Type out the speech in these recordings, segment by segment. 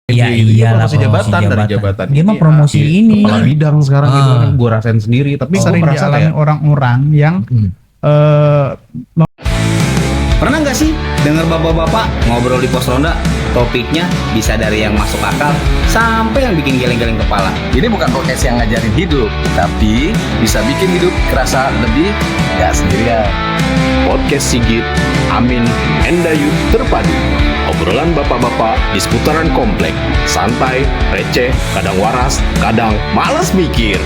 Iya, iyalah, promosi jabatan dari jabatan. Dia mah promosi ini. Kepala bidang sekarang gitu kan gue rasain sendiri, tapi sering dialami orang-orang yang Pernah nggak sih dengar bapak-bapak ngobrol di pos ronda? Topiknya bisa dari yang masuk akal sampai yang bikin geleng-geleng kepala. Ini bukan podcast yang ngajarin hidup, tapi bisa bikin hidup kerasa lebih gak sendirian. Podcast Sigit, Amin, Endayut terpadu. Obrolan bapak-bapak di seputaran komplek. Santai, receh, kadang waras, kadang malas mikir.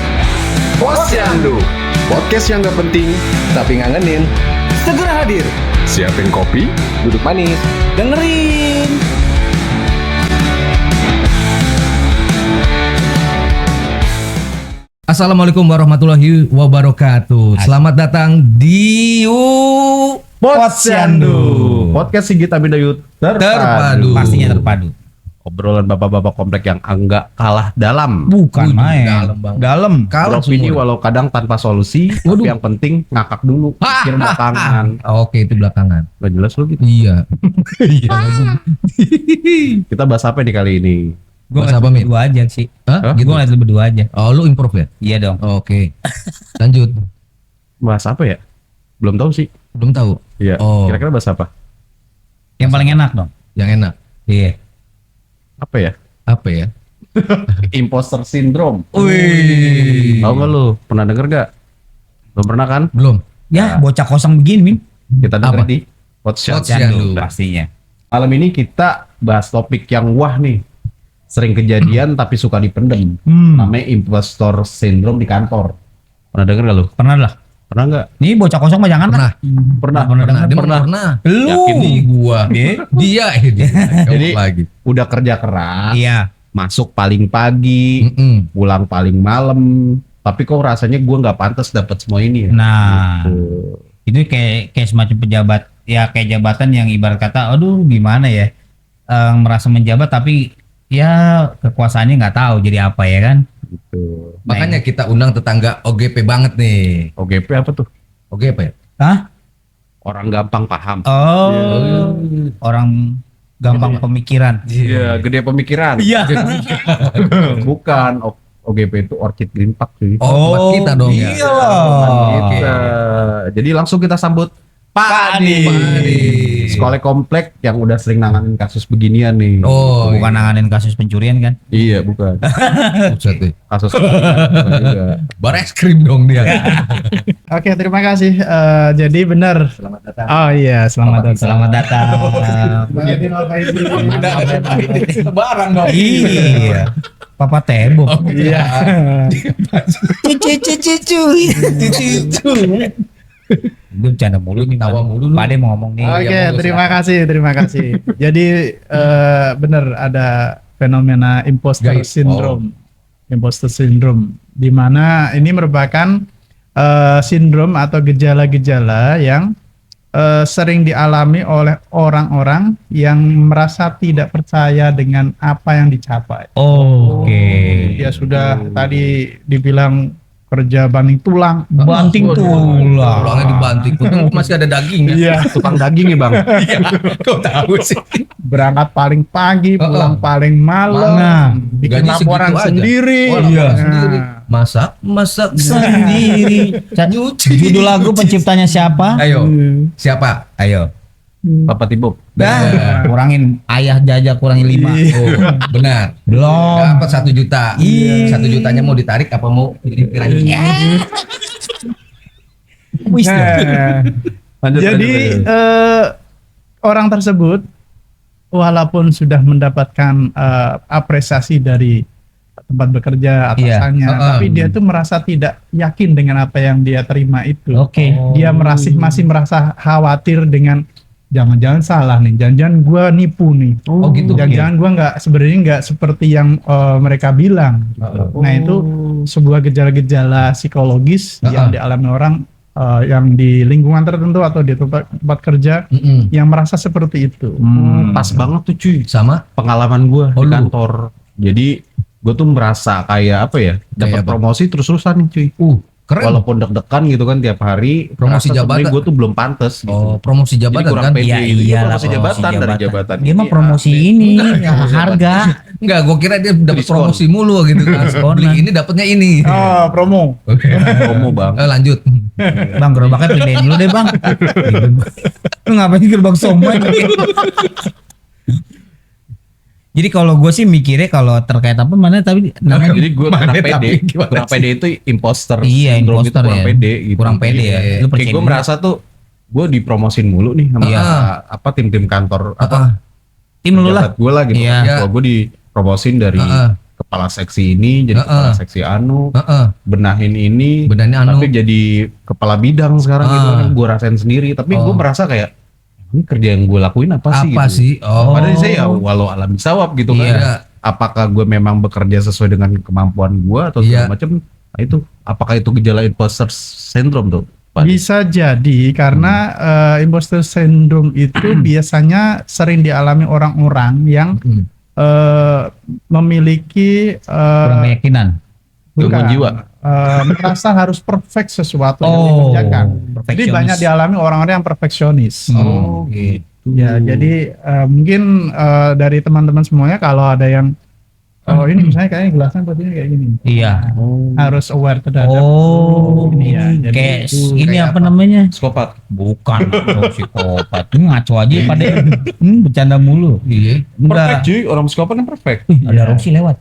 Posyandu, Podcast yang gak penting, tapi ngangenin. Segera hadir, siapin kopi, Duduk manis. dengerin. Assalamualaikum warahmatullahi wabarakatuh. Selamat datang di Posyandu, podcast Sigit Amin Dayut Terpadu. Pastinya terpadu. Obrolan bapak-bapak komplek yang enggak kalah dalam. Bukan main. dalam banget. Dalam. Kalah Beropini semua. walau kadang tanpa solusi, tapi yang penting ngakak dulu, pikir belakangan. Oke, itu belakangan. Gak jelas lu gitu. Iya. Iya. Kita bahas apa nih kali ini? Gue Bahasa apa, ngeliat Min? berdua aja sih. Hah? Hah? Gue ngeliat lu berdua aja. Oh, lu improve ya? Iya dong. Oke. Lanjut. Bahas apa ya? Belum tahu sih. Belum tahu. Iya. Oh. Kira-kira bahas apa? Yang paling enak dong. Yang enak. Iya. Apa ya? Apa ya? Imposter syndrome. Wih. Tahu nggak lu? Pernah denger gak? Belum pernah kan? Belum. Ya, bocah kosong begini, Min. Kita denger Apa? di Posyandu. Posyandu. Pastinya. Malam ini kita bahas topik yang wah nih. Sering kejadian tapi suka dipendem. Namanya impostor syndrome di kantor. Pernah denger gak lu? Pernah lah. Pernah nggak? Nih bocah kosong mah jangan lah. Pernah. Pernah. Pernah. Dia Pernah. pernah. Lu. Yakin Ini gua. Dia ini. Jadi lagi. udah kerja keras, Iya. masuk paling pagi, Mm-mm. pulang paling malam. Tapi kok rasanya gua nggak pantas dapat semua ini ya? Nah, Tuh. itu kayak semacam pejabat, ya kayak jabatan yang ibarat kata, aduh gimana ya, merasa menjabat tapi ya kekuasaannya nggak tahu jadi apa ya kan? Gitu. Makanya kita undang tetangga OGP banget nih. OGP apa tuh? OGP ya? Hah? Orang gampang paham. Oh, orang gampang pemikiran. Iya, gede pemikiran. Iya. Bukan. OGP itu Orchid Green Park cuy. Oh, buat kita dong ya. Iya loh. Kita. Jadi langsung kita sambut Pak Adi. Pak Adi. Sekolah komplek yang udah sering nanganin kasus beginian nih. Oh, Bukan nanganin kasus pencurian kan? Iya, bukan. buset deh. Kasus bukan juga. Bar es krim dong dia. Oke, terima kasih. Jadi benar. Selamat datang. Oh iya, selamat datang. Selamat datang. Barang dong. Iya. Papa tembok. Iya. Cucu. Dia bercanda mulu nih, Tawa mulu lu. Pak Ade mau ngomong nih. Oke, Iya, terima kasih. Jadi benar ada fenomena imposter Gaib. syndrome. Imposter syndrome di mana ini merupakan sindrom atau gejala-gejala yang sering dialami oleh orang-orang yang merasa tidak percaya dengan apa yang dicapai. Oke. Ya sudah tadi dibilang kerja banting tulang, Banting tulang. Tulangnya dibanting. Untung masih ada dagingnya. Iya, Tukang daging ya, Bang. Kau tahu sih. berangkat paling pagi, pulang paling malam, Nah, bikin gaji laporan segitu aja. sendiri. Oh, laporan Nah, sendiri. Masak Sendiri. nyuci. Judul lagu penciptanya siapa? Ayo, siapa? Ayo. Papa Tibob. Nah, Kurangin ayah jajak kurangin 5. oh, benar. Belum. Dapat 1 juta. Iya. 1 jutanya mau ditarik apa mau pikiran? Wis. nah, Lanjut, jadi lanjut. orang tersebut walaupun sudah mendapatkan apresiasi dari tempat bekerja atasannya, Iya. tapi dia tuh merasa tidak yakin dengan apa yang dia terima itu. Oke. Dia masih merasa khawatir dengan jangan-jangan salah nih, jangan-jangan gua nipu nih. Oh, gitu. Jangan-jangan gua sebenarnya nggak seperti yang mereka bilang. Nah itu sebuah gejala-gejala psikologis yang dialami orang yang di lingkungan tertentu atau di tempat kerja Mm-mm. yang merasa seperti itu. Pas banget tuh cuy. Sama? Pengalaman gua Oh, di lu. kantor. Jadi gue tuh merasa kayak apa ya? Dapat Kayak apa? promosi terus-terusan nih cuy. Keren. walaupun deg-degan gitu kan tiap hari, Promosi jabatan. gue tuh belum pantas gitu. Oh, promosi Jadi jabatan kurang kan? pede. Iya gitu. Dia iyalah promosi jabatan dari jabatan Dia mah ini, promosi A, B. ini Promosi harga. Enggak, gue kira dia dapat Diskon. promosi mulu gitu kan. Diskonan. Beli ini dapatnya ini. Oh, promo. Oke. Promo bang. Lanjut. Bang gerobaknya pindahin dulu deh bang. Lu ngapain gerobak somai? Jadi kalau gue sih mikirnya kalau terkait apa mana tapi namanya Jadi gue kurang Mana pede. tapi gimana Kurang sih? pede itu imposter. Iya, Syndrome imposter itu kurang ya. pede gitu. Kurang pede ya. Iya. Lu Kayak percaya gue diri. merasa tuh gue dipromosin mulu nih sama Iya. apa tim-tim kantor apa tim lu lah. gue lah gitu. Iya. Kalau gue dipromosin dari kepala seksi ini jadi kepala seksi anu, benahin ini, Benahin anu. tapi jadi kepala bidang sekarang gitu kan gue rasain sendiri. Tapi gue merasa kayak ini kerja yang gue lakuin apa sih? Apa gitu. sih? Oh. Padahal saya ya walau alam bisawab gitu kan. Iya. Apakah gue memang bekerja sesuai dengan kemampuan gue atau Iya. segala macam? Nah itu apakah itu gejala imposter syndrome tuh? Pak? Bisa jadi karena imposter syndrome itu biasanya sering dialami orang-orang yang memiliki Kurang keyakinan. Gangguan jiwa. merasa harus perfect sesuatu yang Oh, dikerjakan. Jadi perfeksionis. banyak dialami orang-orang yang perfeksionis. Oh gitu. Ya, jadi mungkin dari teman-teman semuanya kalau ada yang ini misalnya kayaknya gelasnya posisinya kayak gini. Iya. Harus aware terhadap Oh, ini ya. Jadi kayak ini kayak apa namanya? Psikopat. Bukan psikopat. Ini ngaco aja pada bercanda mulu. Iya. Perfect cuy, orang psikopat kan perfect. Ada Roxy lewat.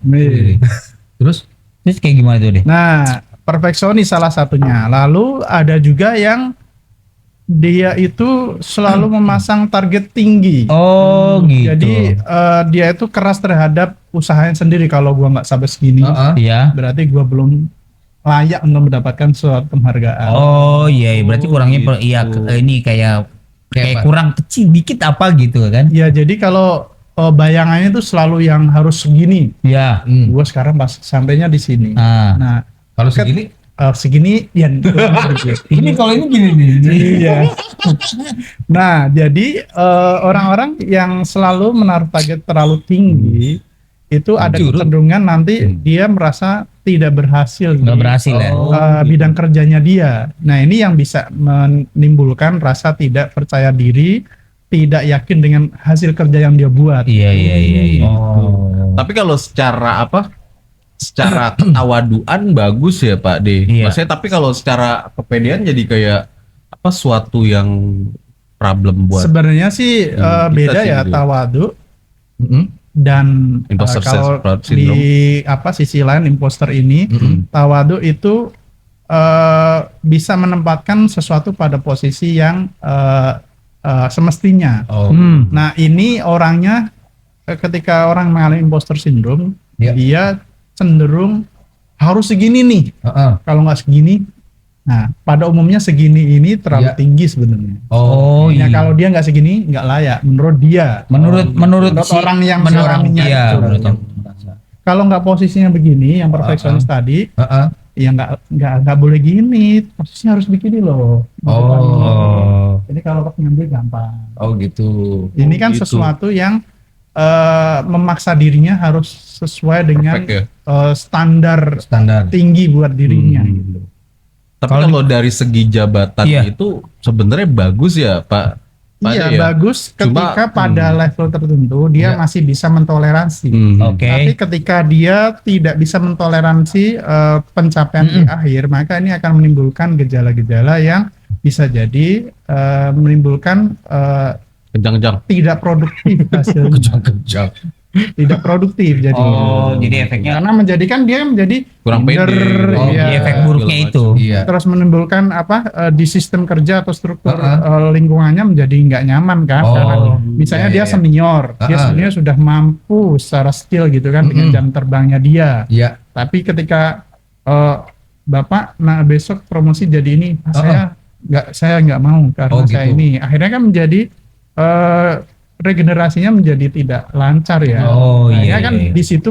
Terus? Terus kayak gimana tuh deh? Nah, perfeksionis salah satunya. Lalu ada juga yang dia itu selalu memasang target tinggi. Oh gitu. Jadi dia itu keras terhadap usahanya sendiri. Kalau gua nggak sampai segini, Iya. berarti gua belum layak untuk mendapatkan suatu penghargaan. Oh iya, berarti kurangnya ini kayak Kayak apa? kurang kecil dikit apa gitu kan? Ya, jadi kalau bayangannya itu selalu yang harus segini. Iya. Gua sekarang pas sampainya di sini. Ah. Nah, Kalau segini? segini ya Ini kalau ini gini nih. iya. Nah, jadi orang-orang yang selalu menaruh target terlalu tinggi itu ada kecenderungan nanti dia merasa tidak berhasil Nggak di, berhasil ya? bidang kerjanya dia. Nah, ini yang bisa menimbulkan rasa tidak percaya diri, tidak yakin dengan hasil kerja yang dia buat. Iya. Oh. Tapi kalau secara apa? Secara ketawaduan bagus ya Pak D. Iya. Maksudnya tapi kalau secara kepedean jadi kayak apa suatu yang problem buat Sebenarnya sih kita beda sih ya gitu. tawadu dan Imposter kalau syndrome. di apa sisi lain imposter ini tawadu itu bisa menempatkan sesuatu pada posisi yang semestinya. Oh. Nah, ini orangnya ketika orang mengalami imposter syndrome, Ya. dia cenderung harus segini nih. Kalau nggak segini, nah pada umumnya segini ini terlalu Ya. tinggi sebenarnya. Oh Nah, iya. kalau dia nggak segini, nggak layak menurut dia. Menurut Menurut orang yang mengalaminya iya, itu. menurut yang- Kalau nggak posisinya begini, yang perfeksionis tadi, ya nggak boleh gini. Posisinya harus begini loh. Oh. Jadi kalau pas ngambil gampang. Oh gitu. Ini kan gitu. sesuatu yang memaksa dirinya harus sesuai dengan perfect ya. standar Standar. tinggi buat dirinya. gitu. Tapi kalau dari segi jabatan Iya. itu sebenarnya bagus ya Pak. Pak Iya, D ya? bagus Cuma, ketika pada level tertentu dia Iya. masih bisa mentoleransi. Oke. Tapi ketika dia tidak bisa mentoleransi pencapaian di akhir, maka ini akan menimbulkan gejala-gejala yang bisa jadi menimbulkan Kencang-kencang. tidak produktif hasilnya. Kejang. Tidak produktif jadi. Oh, jadi efeknya Karena menjadikan dia menjadi Kurang minder, pede. oh, iya. jadi efek buruknya itu. Iya. Terus menimbulkan di sistem kerja atau struktur lingkungannya menjadi nggak nyaman kan, Oh, karena misalnya dia iya, iya. senior, dia sebenarnya sudah mampu secara skill gitu kan dengan jam terbangnya dia. Iya. Tapi ketika Bapak besok promosi jadi ini, saya nggak mau karena saya gitu. ini, akhirnya kan menjadi regenerasinya menjadi tidak lancar ya. Oh, Akhirnya iya, kan iya. di situ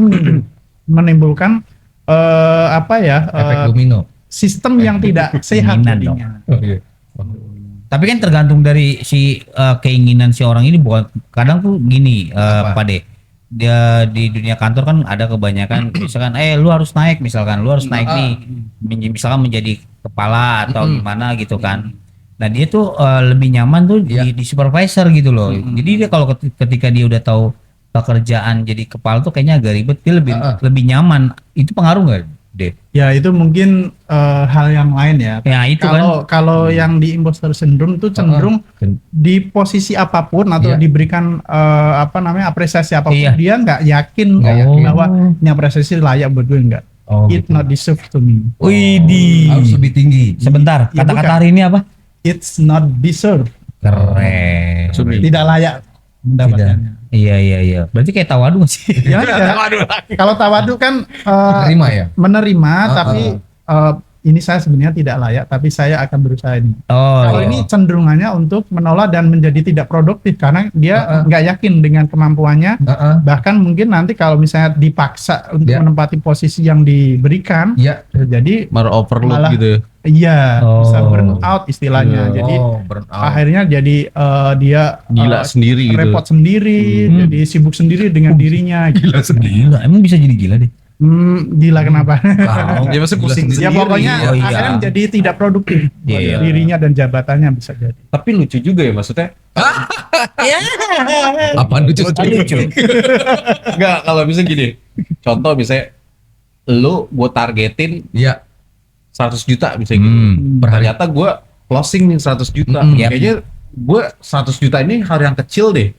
menimbulkan Efek domino. sistem yang tidak sehat Keinginan dong. jadinya. Tapi kan tergantung dari si keinginan si orang ini, bukan kadang tuh gini Pak De. Dia di dunia kantor kan ada kebanyakan misalkan lu harus naik, misalkan lu harus naik nih misalkan menjadi kepala atau gimana gitu kan. Nah dia tuh lebih nyaman tuh di supervisor gitu loh. Jadi dia kalau ketika dia udah tahu pekerjaan jadi kepala tuh kayaknya agak ribet, dia lebih nyaman. Itu pengaruh nggak, Deh? Ya itu mungkin hal yang lain ya. Ya itu kan. Kalau yang di imposter syndrome itu cenderung di posisi apapun atau diberikan apresiasi apapun, dia nggak yakin bahwa ini apresiasi layak buat gue, enggak. It not deserve to me. Widih. Harus lebih tinggi. Sebentar, Ya, kata-kata bukan. hari ini apa? It's not deserve. Keren. Tidak layak mendapatkannya. Iya. Berarti kayak tawadu nggak sih? Ya, kalau tawadu kan Terima ya. menerima, tapi ini saya sebenarnya tidak layak, tapi saya akan berusaha ini. Kalau ini cenderungannya untuk menolak dan menjadi tidak produktif karena dia nggak yakin dengan kemampuannya. Bahkan mungkin nanti kalau misalnya dipaksa untuk menempati posisi yang diberikan, jadi Malah overload malah- gitu. iya bisa burn out istilahnya. Jadi burn out. akhirnya jadi dia Gila sendiri gitu. repot sendiri, jadi sibuk sendiri dengan dirinya. Gila. Gila, emang bisa jadi gila deh. Gila kenapa? Ya pasti pusing Ya pokoknya Oh, iya. akhirnya menjadi tidak produktif buat Iya. dirinya dan jabatannya bisa jadi. Tapi lucu juga ya maksudnya. Apaan lucu? Enggak, kalau misalnya gini. Contoh misalnya lu gue targetin Iya. 100 juta misalnya gitu. Ternyata gue closing nih 100 juta. Kayaknya gue 100 juta ini hal yang kecil deh.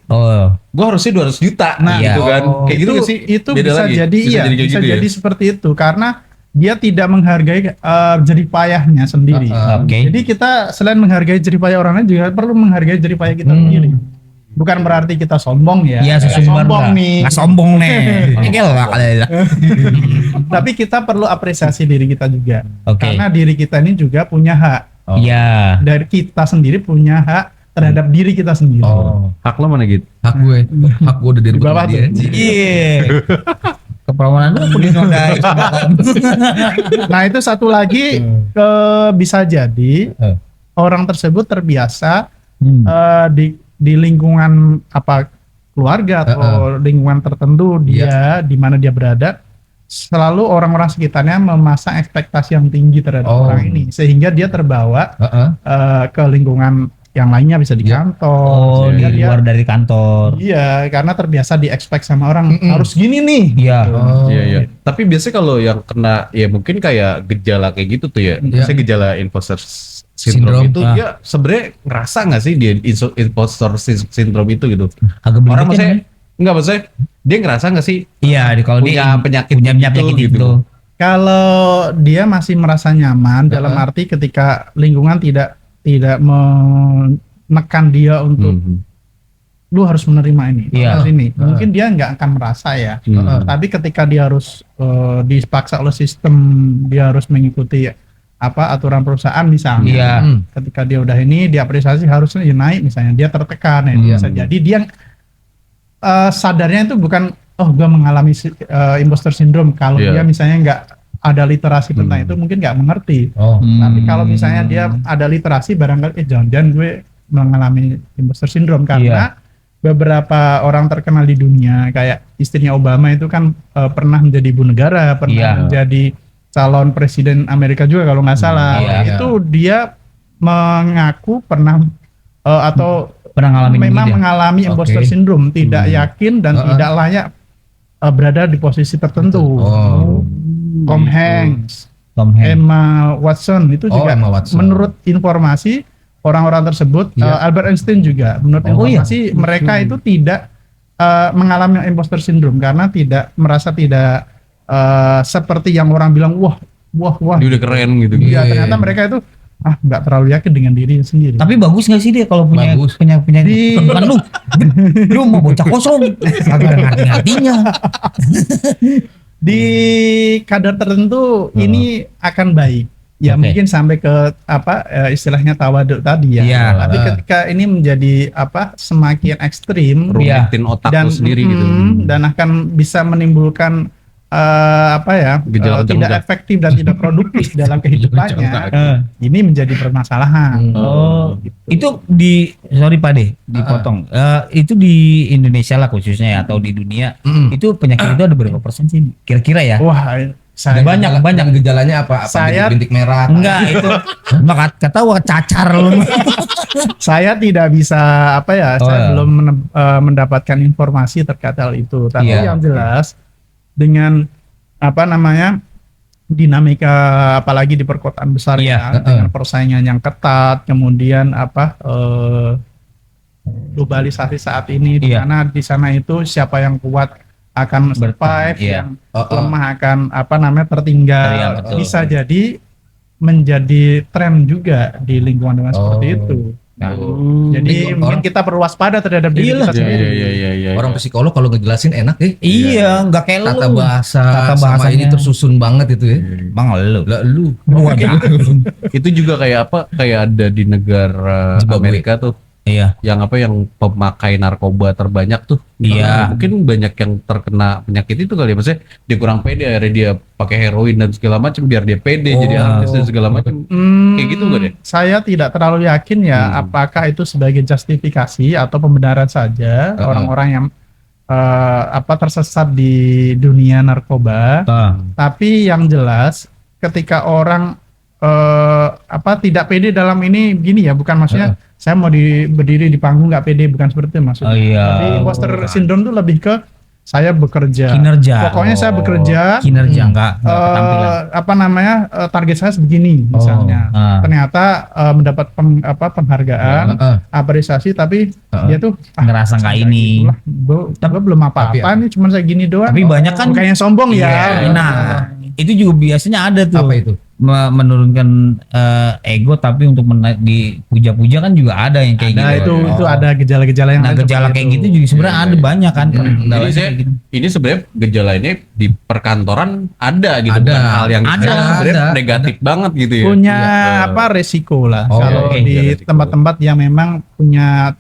Gue harusnya 200 juta. Nah, gitu kan. Kayak gitu nggak sih? Itu Beda bisa lagi? jadi Bisa jadi kayak bisa gitu ya? jadi seperti itu karena dia tidak menghargai jerih payahnya sendiri. Oke. Jadi kita selain menghargai jerih payah orang lain juga perlu menghargai jerih payah kita sendiri. Bukan berarti kita sombong ya. Iya, Nggak sesumbar sombong nggak. nih. Nggak sombong nih. Gila kali. Tapi kita perlu apresiasi diri kita juga. Oke. Karena diri kita ini juga punya hak. Iya. Dari kita sendiri punya hak terhadap diri kita sendiri. Hak lo mana gitu? Hak gue udah Di bawah dia. tuh. Iya. Keperawanan lu pun dinodai. Nah itu satu lagi bisa jadi orang tersebut terbiasa di lingkungan keluarga atau lingkungan tertentu dia di mana dia berada, selalu orang-orang sekitarnya memasang ekspektasi yang tinggi terhadap orang ini sehingga dia terbawa ke lingkungan yang lainnya, bisa di kantor, Di sehingga dia luar dari kantor. iya karena terbiasa di-expect sama orang harus gini nih. Iya. Iya. Tapi biasanya kalau yang kena ya mungkin kayak gejala kayak gitu tuh ya. Misalnya gejala imposter syndrome itu dia sebenarnya ngerasa nggak sih dia imposter syndrome itu gitu? Agak Orang belibet maksudnya kan? enggak, maksudnya dia ngerasa nggak sih Iya, kalau punya dia penyakit punya penyakit gitu, itu. Kalau dia masih merasa nyaman dalam arti ketika lingkungan tidak menekan dia untuk lu harus menerima ini, Iya. harus ini. Mungkin dia nggak akan merasa ya. Tapi ketika dia harus dipaksa oleh sistem, dia harus mengikuti aturan perusahaan misalnya. Iya. Ketika dia udah ini diapresiasi harusnya ya naik misalnya, dia tertekan ya. Bisa jadi dia sadarnya itu bukan gue mengalami imposter syndrome kalau dia misalnya nggak ada literasi tentang itu, mungkin nggak mengerti. Tapi kalau misalnya dia ada literasi, barangkali jangan-jangan gue mengalami imposter syndrome karena beberapa orang terkenal di dunia kayak istrinya Obama itu kan pernah menjadi ibu negara, pernah menjadi calon presiden Amerika juga kalau nggak salah. Itu dia mengaku pernah atau memang mengalami imposter syndrome, tidak yakin dan tidak layak berada di posisi tertentu. Tom Hanks, Emma Watson itu juga menurut informasi orang-orang tersebut, Albert Einstein juga menurut informasi mereka itu tidak mengalami imposter syndrome karena tidak merasa tidak seperti yang orang bilang wah dia udah keren gitu. Iya, ternyata mereka itu nggak terlalu yakin dengan dirinya sendiri. Tapi bagus nggak sih dia kalau punya bukan lu mau bocah kosong, agak ngerti-ngertinya. Di kadar tertentu ini akan baik. Ya mungkin sampai ke istilahnya tawaduk tadi ya. Tapi ketika ini menjadi semakin ekstrim, rumitin otak lu sendiri gitu. Dan akan bisa menimbulkan tidak efektif dan tidak produktif dalam kehidupannya. Ini menjadi permasalahan. Itu sorry Pak De, dipotong. Itu di Indonesia lah khususnya ya, atau di dunia itu penyakit itu ada berapa persen sih kira-kira ya? Wah, Saya banyak. Dan gejalanya apa? Saya- bintik merah? Enggak itu. Kata wah cacar lu. Saya tidak bisa saya belum mendapatkan informasi terkait hal itu. Tapi Iya. yang jelas dengan dinamika apalagi di perkotaan besar Iya. dengan persaingan yang ketat, kemudian globalisasi saat ini di Iya. mana di sana itu siapa yang kuat akan survive, iya. yang lemah akan tertinggal. Iya, betul. Bisa jadi menjadi tren juga di lingkungan seperti itu. Nah, Jadi mungkin kita perlu waspada terhadap diri Iyalah. kita sendiri. Iya. Orang psikolog kalau ngejelasin enak iya, enggak kayak lu. Tata bahasa Tata sama bahasanya. ini tersusun banget itu ya. Bang lu. Lah lu. Itu juga kayak ada di negara Zimbabwe. Amerika tuh Iya. yang pemakai narkoba terbanyak tuh. Iya. Mungkin banyak yang terkena penyakit itu kali ya, maksudnya dia kurang pede akhirnya dia pakai heroin dan segala macam biar dia pede jadi artis dan segala macam. Kayak gitu gak deh? Saya tidak terlalu yakin ya apakah itu sebagai justifikasi atau pembenaran saja orang-orang yang tersesat di dunia narkoba. Tapi yang jelas ketika orang tidak pede dalam ini gini ya, bukan maksudnya saya mau berdiri di panggung nggak pede, bukan seperti itu maksudnya. Oh iya. Tapi imposter syndrome itu lebih ke saya bekerja. Kinerja. Pokoknya saya bekerja. Enggak ketampilan. Target saya sebegini misalnya. Ternyata mendapat penghargaan, apresiasi, tapi dia tuh Ngerasa nggak ini. Gue belum apa-apa nih, cuma saya gini doang. Tapi banyak kan Bukannya sombong ya. Nah, itu juga biasanya ada tuh. Apa itu? Menurunkan ego, tapi untuk dipuja-puja kan juga ada yang kayak Nah gitu. itu ada gejala-gejala yang Nah, lain gejala seperti kayak itu. gitu juga sebenarnya ada banyak kan. Jadi ini sebenarnya gejala ini di perkantoran ada gitu, Ada. bukan hal yang Ada. sebenarnya Ada. negatif banget gitu ya. Punya resiko lah. Oh, Kalau oke. di Resiko. tempat-tempat yang memang punya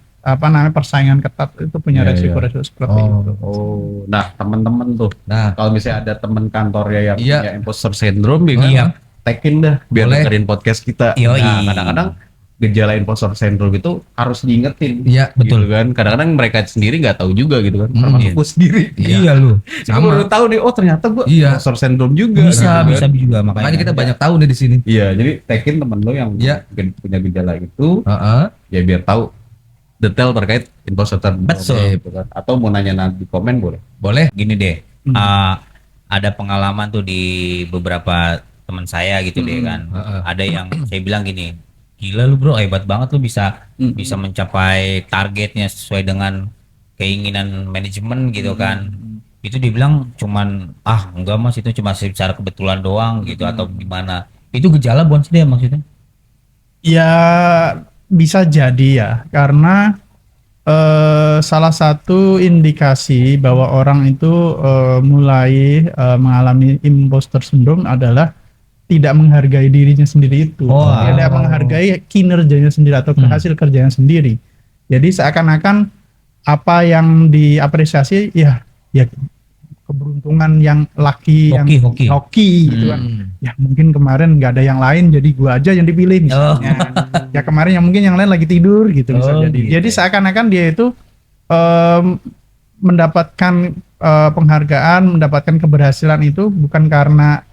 persaingan ketat itu punya Iya, resiko-resiko seperti itu. Oh, nah teman-teman tuh, Nah, kalau misalnya ada teman kantornya yang Iya. punya imposter syndrome, Iya. tekin dah biar Boleh. dengerin podcast kita. Yoi. Nah, kadang-kadang gejala imposter syndrome itu harus diingetin. Iya, Betul kan? Kadang-kadang mereka sendiri nggak tahu juga gitu kan. Termasuk Iya. gue sendiri. Iya lu. Gue baru tahu nih, oh ternyata gue Iya. imposter syndrome juga. Bisa gitu kan. juga makanya. makanya kita banyak tahu nih di sini. Iya, jadi tekin temen lo yang Iya. mungkin punya gejala itu, Heeh. ya biar tahu detail terkait imposter syndrome. Betul. Gitu kan. Atau mau nanya nanti di komen boleh. Boleh. Gini deh, ada pengalaman tuh di beberapa teman saya gitu deh kan. Ada yang saya bilang gini, gila lu bro, hebat banget lu bisa mencapai targetnya sesuai dengan keinginan manajemen gitu kan. Itu dibilang cuman enggak mas, itu cuma secara kebetulan doang gitu atau gimana. Itu gejala bukan sih dia maksudnya? Ya bisa jadi ya, karena salah satu indikasi bahwa orang itu mulai mengalami imposter syndrome adalah tidak menghargai dirinya sendiri itu. Tidak menghargai kinerjanya sendiri atau hasil kerjanya sendiri. Jadi seakan-akan apa yang diapresiasi ya keberuntungan yang hoki gitu kan. Ya mungkin kemarin nggak ada yang lain jadi gua aja yang dipilih misalnya. Ya kemarin yang mungkin yang lain lagi tidur gitu bisa jadi. Gitu. Jadi seakan-akan dia itu mendapatkan penghargaan, mendapatkan keberhasilan itu bukan karena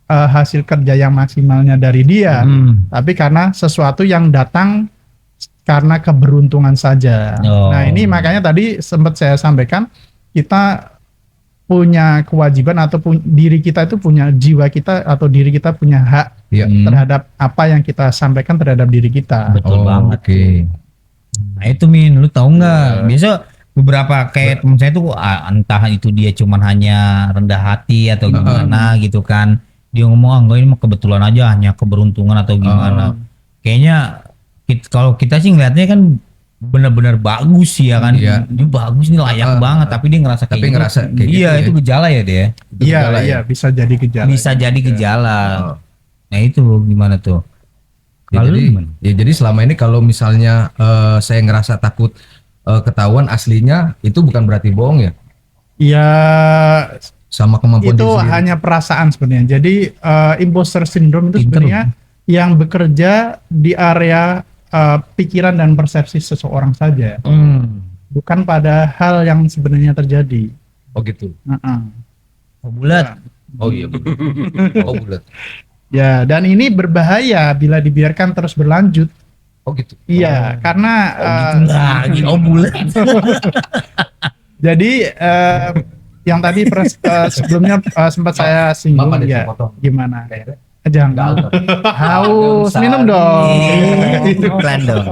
hasil kerja yang maksimalnya dari dia, tapi karena sesuatu yang datang karena keberuntungan saja. Nah ini makanya tadi sempat saya sampaikan, kita punya kewajiban atau diri kita itu punya jiwa kita atau diri kita punya hak terhadap apa yang kita sampaikan terhadap diri kita. Betul banget. Oke. Nah itu Min, lu tahu nggak? Biasa beberapa kayak temen saya tuh entah itu dia cuman hanya rendah hati atau gimana gitu kan. Dia ngomong enggak ini mah kebetulan aja, hanya keberuntungan atau gimana. Kayaknya kalau kita sih ngeliatnya kan benar-benar bagus sih ya kan. Iya. Ini bagus nih layak banget, tapi dia ngerasa kayak gitu. Iya, itu gejala ya dia. Iya, bisa jadi gejala. Bisa jadi gejala. Nah itu gimana tuh? Jadi selama ini kalau misalnya saya ngerasa takut ketahuan aslinya, itu bukan berarti bohong ya? Iya, sama kemampuan itu diri sendiri. hanya perasaan sebenarnya. Jadi imposter syndrome itu sebenarnya yang bekerja di area pikiran dan persepsi seseorang saja, bukan pada hal yang sebenarnya terjadi. Oh gitu. Bulat. Oh iya. Oh bulat. Ya, dan ini berbahaya bila dibiarkan terus berlanjut. Oh gitu. Iya, karena Lagi bulat. jadi yang tadi sebelumnya sempat saya singgung Bapak ya, dipotong. gimana? Jangan haus, minum dong. Iklan dong.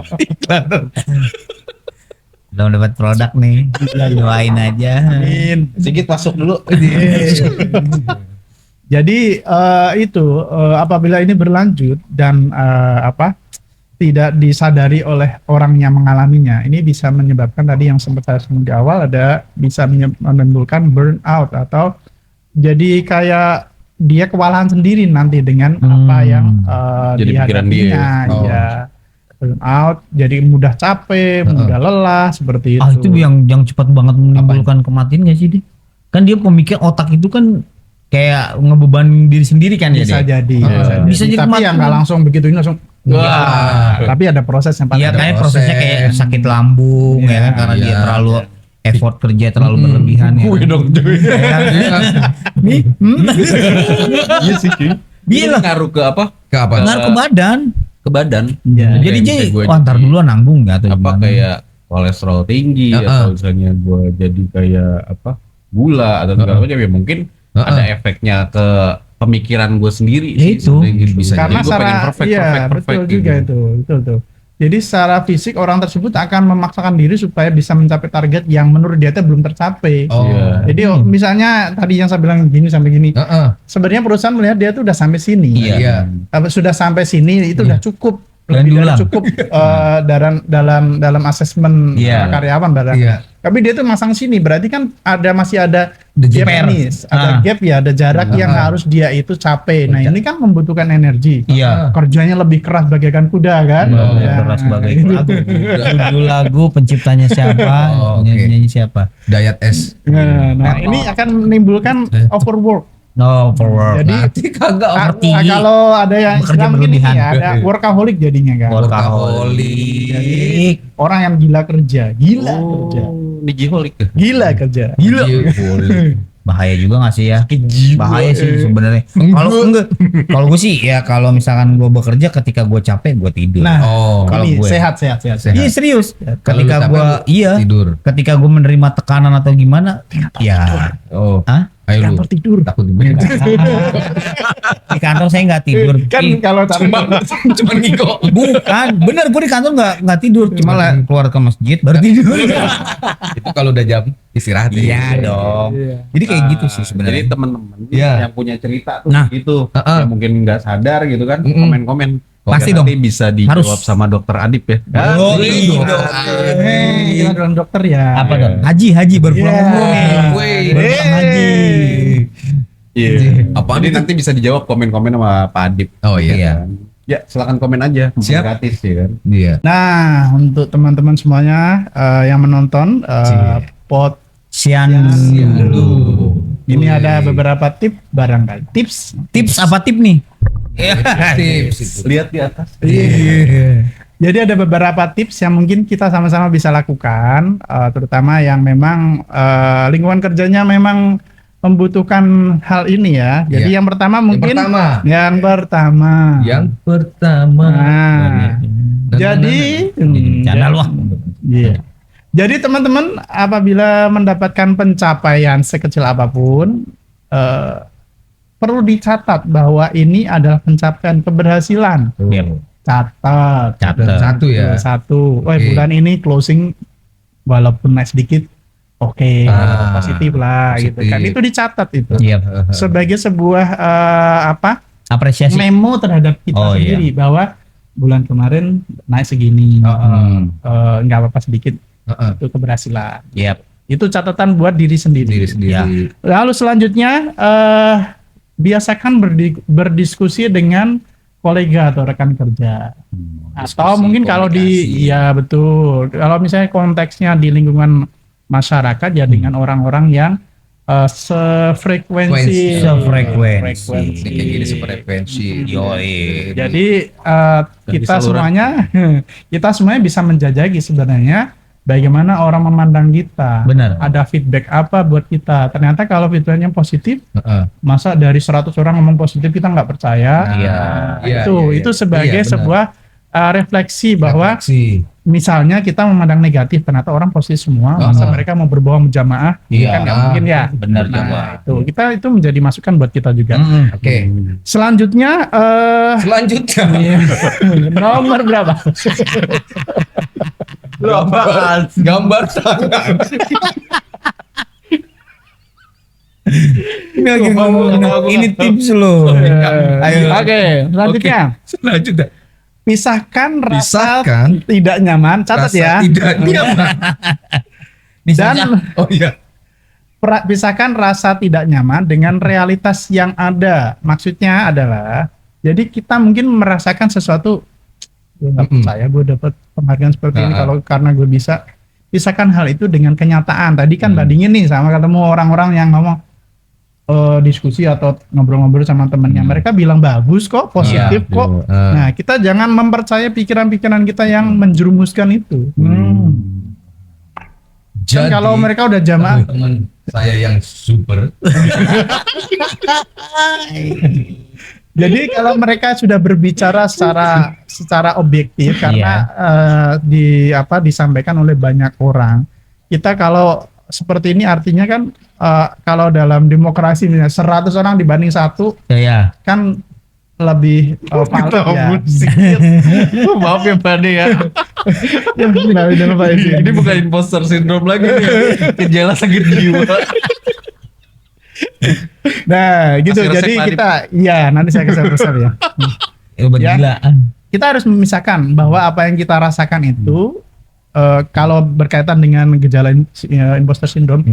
Belum dapat produk nih. Doain aja. Amin. Sigit masuk dulu. Jadi itu apabila ini berlanjut dan tidak disadari oleh orang yang mengalaminya, ini bisa menyebabkan tadi yang sempat saya singgung di awal, bisa menimbulkan burnout atau jadi kayak dia kewalahan sendiri nanti dengan apa yang Jadi pikiran dia. Iya. Burnout, jadi mudah capek, mudah lelah seperti itu. Itu yang cepat banget menimbulkan kematian gak sih, Di? Kan dia pemikir otak itu kan kayak ngebeban diri sendiri kan Bisa ya, jadi. Bisa jadi Tapi kematian. yang nggak langsung begitu ini langsung. Wah. Tapi ada prosesnya Pak. Iya, Ada kayak prosesnya kayak sakit lambung ya kan, karena dia terlalu effort kerja terlalu berlebihan ya. Gue dong cuy. Iya sih cuy. Gila. Ngaruh ke apa? Ke apa? Ngaruh ke badan. Ke badan. Ya. Jadi kayak gue ntar dulu nanggung nggak atau apa gimana? kayak kolesterol tinggi atau misalnya gue jadi kayak apa gula atau segala macam ya mungkin ada efeknya ke pemikiran gue sendiri Ya sih itu. sebenarnya gitu. Bisa Karena Jadi gue pengen secara perfect betul gitu. juga itu, betul tuh. Jadi secara fisik orang tersebut akan memaksakan diri supaya bisa mencapai target yang menurut dia itu belum tercapai. Oh. Iya. Jadi misalnya tadi yang saya bilang gini sampai gini, Heeh. sebenarnya perusahaan melihat dia tuh udah sampai sini. Iya. Sudah sampai sini itu udah cukup. Dan Lebih dari diulang. cukup dalam asesmen Iya. karyawan barang. Iya. Tapi dia tuh masang sini, berarti kan masih ada The gap gap. nih, ada gap ya, ada jarak yang Ah. harus dia itu capai. Nah ini kan membutuhkan energi. Iya. Kerjanya lebih keras bagaikan kuda kan? Keras sebagai lagu. Judul lagu penciptanya siapa? Oh, oke. Nyanyi siapa? Dayat S. Nah ini akan menimbulkan overwork. No, forward. Jadi kagak ngerti. kalau ada yang Bekerja istilah mungkin ini berlebihan. ya, ada workaholic jadinya kan. Workaholic. Orang yang gila kerja, kerja, Digiholik. gila kerja. Gila. Bahaya juga gak sih ya? Bahaya sih sebenarnya. Kalau gue sih ya kalau misalkan gue bekerja ketika gue capek gue tidur. Nah, kalau ini gue sehat. Iya serius. Kalau lu Ketika capek, gue lu tidur. ketika gue menerima tekanan atau gimana, ya. Oh. Hah? Ayo lu. Kantor tidur. Takut dibegal. Di kantor saya nggak tidur. Kan kalau Cuma ngiko. Bukan, bener gue di kantor nggak tidur, cuma lah keluar ke masjid baru tidur. Itu kalau udah jam istirahat. Iya dong. Jadi kayak gitu sih Jadi sebenarnya. teman-teman Iya. yang punya cerita tuh Nah. gitu, Heeh. yang mungkin nggak sadar gitu kan, komen-komen. Pasti Nanti dong. bisa dijawab Harus. sama dokter Adip ya. Oh, iya. kita dalam dokter ya. Apa dong? Haji baru pulang Iya. umroh nih. Wih. Baru pulang haji. Iya. Apa Jadi nanti bisa dijawab komen-komen sama Pak Adip. Oh iya. Iya. Ya silakan komen aja. Siap. Gratis ya kan. Iya. Nah, untuk teman-teman semuanya yang menonton pot Sian. ini ada beberapa tips barangkali. Tips apa tip nih? Tips. Lihat di atas. Jadi ada beberapa tips yang mungkin kita sama-sama bisa lakukan, terutama yang memang lingkungan kerjanya memang membutuhkan hal ini ya. Jadi Iya. yang pertama mungkin Yang pertama. Nah, jadi Canda lu ah. iya. Jadi teman-teman apabila mendapatkan pencapaian sekecil apapun perlu dicatat bahwa ini adalah pencapaian keberhasilan. Catat. Satu ya. Satu. Oh, Oke. bulan ini closing walaupun naik sedikit, oke, positif lah gitu kan. positif. Itu dicatat itu. Iya. Sebagai sebuah Apresiasi. memo terhadap kita Oh, sendiri bahwa bulan kemarin naik segini, nggak apa-apa sedikit, itu keberhasilan. Yap. Itu catatan buat diri sendiri. Ya. Lalu selanjutnya biasakan berdiskusi dengan kolega atau rekan kerja. Atau mungkin kalau ya betul. Kalau misalnya konteksnya di lingkungan masyarakat ya dengan orang-orang yang sefrekuensi. Sefrekuensi. Kayak gini sefrekuensi. Yoi. Jadi kita semuanya bisa menjajaki sebenarnya bagaimana orang memandang kita. Benar. Ada feedback apa buat kita. Ternyata kalau feedbacknya positif, masa dari 100 orang ngomong positif kita nggak percaya. Iya. Itu sebagai Iya, benar. sebuah refleksi bahwa misalnya kita memandang negatif, ternyata orang positif semua, masa mereka mau berbohong jamaah, kan nggak mungkin ya. Benar Nah, juga. itu menjadi masukan buat kita juga. Oke. Selanjutnya Selanjutnya nomor berapa? gambar tangan. Ini lagi ngomong ini tips lo. Ayo. Oke, selanjutnya Selanjutnya pisahkan rasa Pisahkan tidak nyaman, catat rasa ya. tidak nyaman. Dan Oh iya. pisahkan rasa tidak nyaman dengan realitas yang ada. Maksudnya adalah, jadi kita mungkin merasakan sesuatu, gue nggak percaya gue dapat penghargaan seperti ini kalau karena gue bisa. Pisahkan hal itu dengan kenyataan. Tadi kan bandingin nih sama ketemu orang-orang yang ngomong diskusi atau ngobrol-ngobrol sama temennya, mereka bilang bagus kok, positif kok. Nah, kita jangan mempercayai pikiran-pikiran kita yang menjerumuskan itu. Jadi Kalau mereka udah jamaah, teman saya yang super. jadi kalau mereka sudah berbicara secara objektif karena disampaikan oleh banyak orang, kita kalau seperti ini artinya kan kalau dalam demokrasi misalnya 100 orang dibanding 1 Ya. kan lebih valid ya. Maaf ya Pak Ade ya. Ini Ini bukan imposter syndrome lagi nih. Gejala sakit jiwa. Nah, gitu. Kasih resep, Jadi Pak kita nanti saya kasih resep ya. Bergilaan. Kita harus memisahkan bahwa apa yang kita rasakan itu kalau berkaitan dengan gejala imposter syndrome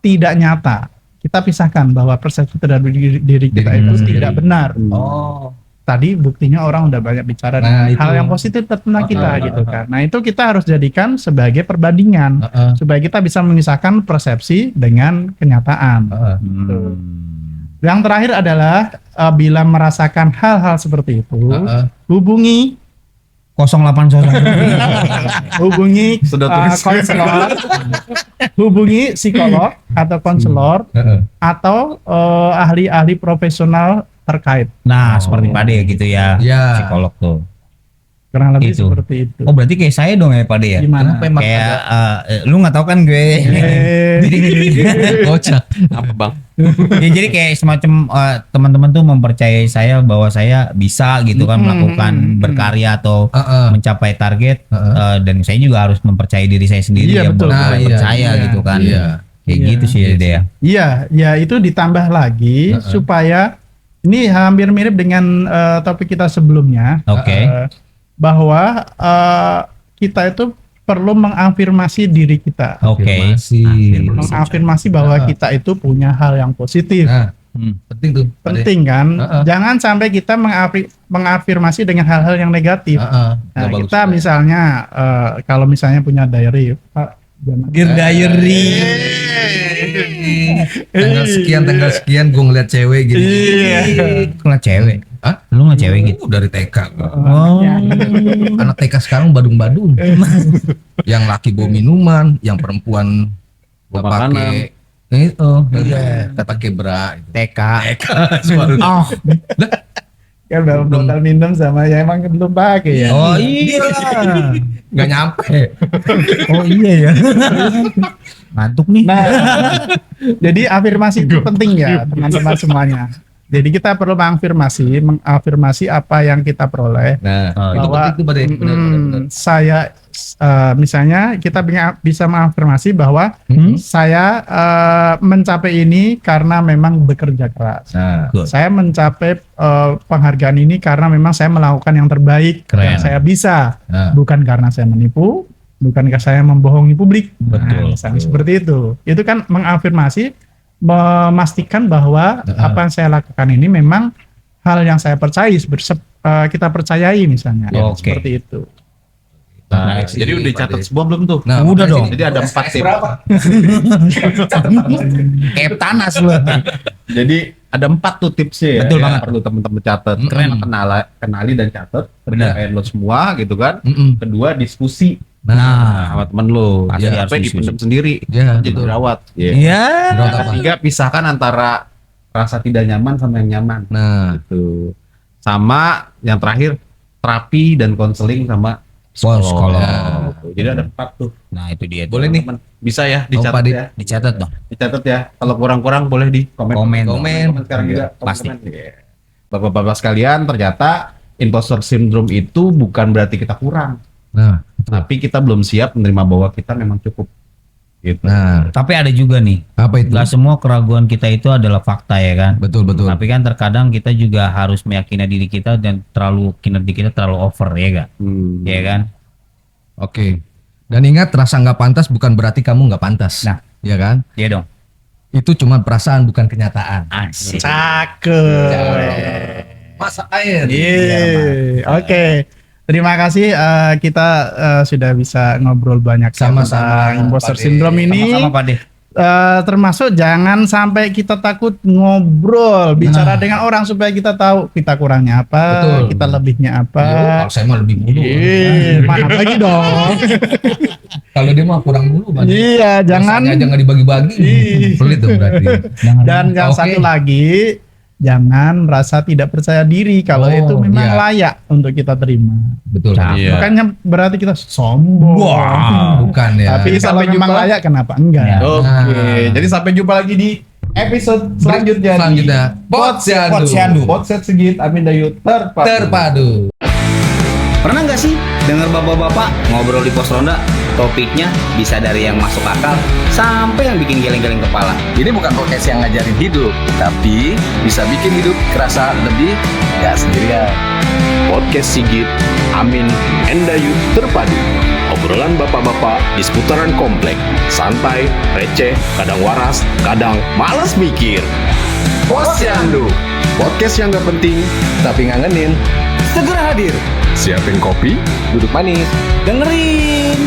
tidak nyata. Kita pisahkan bahwa persepsi terhadap diri kita itu tidak benar. Oh. Tadi buktinya orang udah banyak bicara dengan hal yang positif tentang kita gitu kan. Nah, itu kita harus jadikan sebagai perbandingan supaya kita bisa memisahkan persepsi dengan kenyataan. Yang terakhir adalah bila merasakan hal-hal seperti itu, hubungi 0800. hubungi Sudah tulis. konselor, hubungi psikolog atau konselor atau ahli-ahli profesional terkait. Nah, seperti Pak De gitu ya. Ya. Psikolog tuh. Kurang lebih Itu. seperti itu. Oh, berarti kayak saya dong ya Pak De ya. Gimana? Kayak lu nggak tahu kan gue. Kocak. Apa Bang? Ya, jadi kayak semacam teman-teman tuh mempercayai saya bahwa saya bisa gitu kan melakukan berkarya atau mencapai target dan saya juga harus mempercayai diri saya sendiri Iya, betul. bahwa Nah, percaya iya. gitu kan. Iya. Kayak gitu sih dia ya. Iya, ya itu ditambah lagi supaya ini hampir mirip dengan topik kita sebelumnya. Oke. Bahwa kita itu perlu mengafirmasi diri kita. Oke. Mengafirmasi bahwa kita itu punya hal yang positif. Nah, penting tuh. Pak De. Penting kan? Jangan sampai kita mengafirmasi dengan hal-hal yang negatif. Nah, Nggak bagus kita juga. misalnya kalau misalnya punya diary, Pak, jangan Dear Diary. tanggal sekian gue ngeliat cewek gini. Lu nggak cewek? Hah? Lu nggak cewek gitu? Dari TK. Oh. Anak TK sekarang badung-badung. Yang laki bawa minuman, yang perempuan Bawa pakai itu, kita pakai bra. TK. Suara. Oh. kan dalam botol minum sama ya emang belum pakai ya. Oh iya. Nggak nyampe. Oh iya ya. Ngantuk nih. Nah, jadi afirmasi itu penting ya teman-teman semuanya. Jadi kita perlu mengafirmasi apa yang kita peroleh. Nah, itu Bahwa, penting tuh Pak De. Benar. Saya misalnya kita bisa mengafirmasi bahwa saya mencapai ini karena memang bekerja keras. Nah, Saya mencapai penghargaan ini karena memang saya melakukan yang terbaik yang saya bisa, bukan karena saya menipu, bukan karena saya membohongi publik. Betul. Misalnya seperti itu. Itu kan mengafirmasi, memastikan bahwa apa yang saya lakukan ini memang hal yang saya percayai, kita percayai misalnya. Oke. Seperti itu. Nah, jadi udah catat semua belum tuh? Nah, Udah dong. Jadi ada 4 tip. Kayak tanas lu. Jadi ada 4 tuh tipsnya ya. Betul yang banget. perlu teman-teman catat. Keren kenali dan catat. Benar. Kerjain lo semua gitu kan. Mm-mm. Kedua diskusi Nah, sama temen lu. Pasti Ya, harus sampai diskusi. dipendam sendiri. Iya, Jadi betul. dirawat. Iya. Iya. Berat Yang apa? ketiga, pisahkan antara rasa tidak nyaman sama yang nyaman. Nah, Gitu. Sama yang terakhir, terapi dan konseling sama Psikolog. Ya, gitu. Jadi ada 4 tuh. Nah, itu dia. boleh nih. Teman. Bisa ya Pak dicatat Dit. ya. Dicatat dong. Dicatat ya. Kalau kurang-kurang boleh di komen. Komen. Komen sekarang juga. Pasti. Komen. Iya. Bapak-bapak sekalian, ternyata imposter syndrome itu bukan berarti kita kurang, nah, tapi kita belum siap menerima bahwa kita memang cukup. Gitu. nah, Tapi ada juga nih, apa itu? nggak semua keraguan kita itu adalah fakta ya kan. Betul. Tapi kan terkadang kita juga harus meyakini diri kita dan kinerja kita terlalu over ya gak? Ya kan? Oke. Dan ingat, rasa nggak pantas bukan berarti kamu nggak pantas. Nah. ya kan? Iya dong. Itu cuma perasaan bukan kenyataan. Asik. Cakep. Masak air. Iya. Oke. Terima kasih, kita sudah bisa ngobrol banyak ya Sama-sama, tentang imposter Pak De. syndrome ini. Sama-sama Pak De. Termasuk jangan sampai kita takut ngobrol, bicara dengan orang supaya kita tahu kita kurangnya apa, Betul. kita lebihnya Yo, apa. kalau saya mah lebih mulu. Mana lagi dong? Kalau dia mah kurang mulu, Pak. Iya, jangan. Rasanya jangan dibagi-bagi. Ih. Pelit tuh berarti. Dan yang Oke. satu lagi, jangan merasa tidak percaya diri kalau Oh, itu memang iya. layak untuk kita terima. Betul. Iya. Bukannya berarti kita sombong. Bukan ya. Tapi kalau Sampai memang jumpa. layak, kenapa enggak? Ya. Oke, Nah. jadi sampai jumpa lagi di episode selanjutnya. Selanjutnya. Posyandu. Podcast Sigit Amin Dayut terpadu. Terpadu. Pernah nggak sih dengar bapak-bapak ngobrol di pos ronda? Topiknya bisa dari yang masuk akal sampai yang bikin geleng-geleng kepala. Ini bukan podcast yang ngajarin hidup, tapi bisa bikin hidup kerasa lebih gak sendirian. Podcast Sigit Amin Endayut terpadu. Obrolan bapak-bapak di seputaran komplek. Santai, receh, kadang waras, kadang malas mikir. Posyandu, podcast yang gak penting tapi ngangenin. Segera hadir. Siapin kopi, Duduk manis. Dengerin.